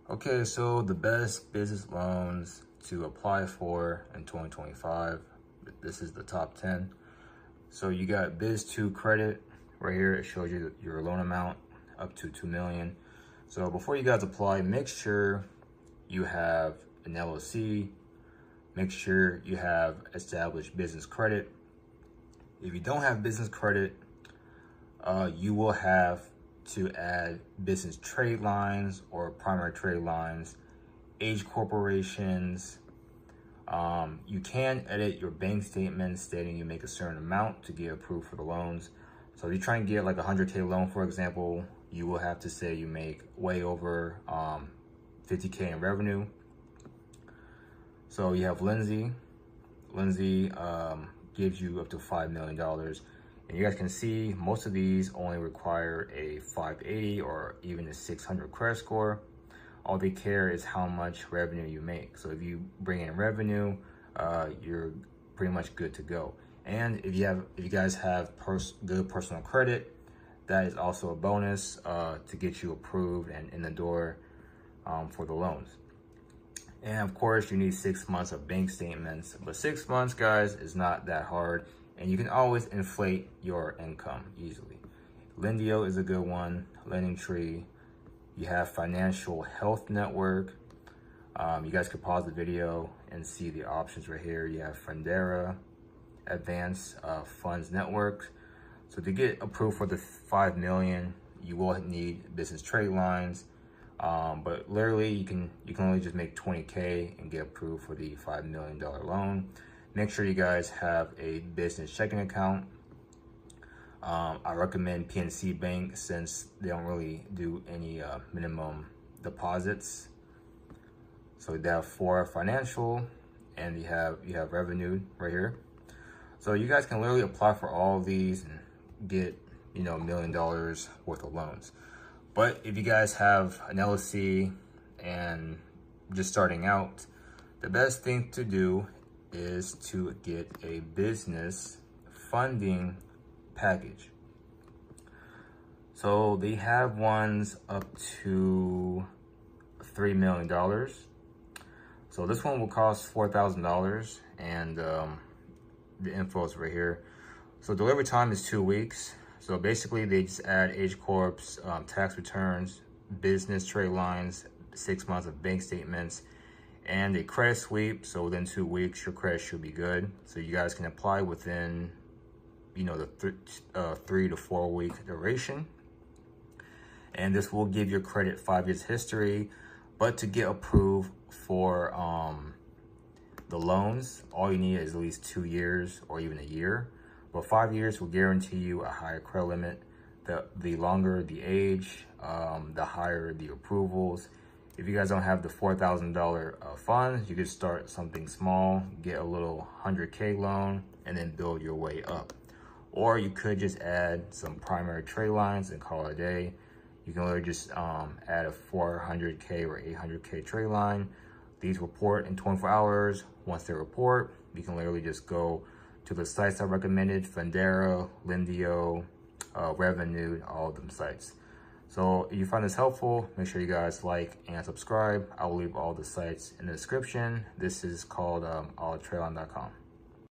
Okay, so the best business loans to apply for in 2025. This is the top 10. So you got Biz2 credit right here. It shows you your loan amount up to 2 million. So before you guys apply, make sure you have an LLC. Make sure you have established business credit. If you don't have business credit, you will have to add business trade lines or primary trade lines, age corporations. You can edit your bank statement stating you make a certain amount to get approved for the loans. So if you try and get like a 100K loan, for example, you will have to say you make way over 50K in revenue. So you have Lindsay. Lindsay gives you up to $5 million. And you guys can see most of these only require a 580 or even a 600 credit score. All they care is how much revenue you make. So if you bring in revenue, you're pretty much good to go. And if you guys have good personal credit, that is also a bonus to get you approved and in the door for the loans. And of course, you need 6 months of bank statements. But 6 months, guys, is not that hard. And you can always inflate your income easily. Lendio is a good one. Lending Tree. You have Financial Health Network. You guys could pause the video and see the options right here. You have Fundera, Advanced Funds Network. So to get approved for the 5 million, you will need business trade lines. But literally, you can only just make 20K and get approved for the $5 million loan. Make sure you guys have a business checking account. I recommend PNC Bank since they don't really do any minimum deposits. So they have for financial, and you have revenue right here. So you guys can literally apply for all of these and get $1 million worth of loans. But if you guys have an LLC and just starting out, the best thing to do is to get a business funding package. So they have ones up to $3 million. So this one will cost $4,000, and the info is right here. So delivery time is 2 weeks. So basically they just add age corps, tax returns, business trade lines, 6 months of bank statements, and a credit sweep. So within 2 weeks, your credit should be good. So you guys can apply within, the 3 to 4 week duration. And this will give your credit 5 years history. But to get approved for the loans, all you need is at least 2 years or even a year. But 5 years will guarantee you a higher credit limit. The longer the age, the higher the approvals. If you guys don't have the $4,000 funds, you could start something small, get a little 100K loan, and then build your way up. Or you could just add some primary trade lines and call it a day. You can literally just add a 400K or 800K trade line. These report in 24 hours. Once they report, you can literally just go to the sites I recommended: Fundera, Lendio, Revenue, all of them sites. So if you find this helpful, make sure you guys like and subscribe. I will leave all the sites in the description. This is called alltrailon.com.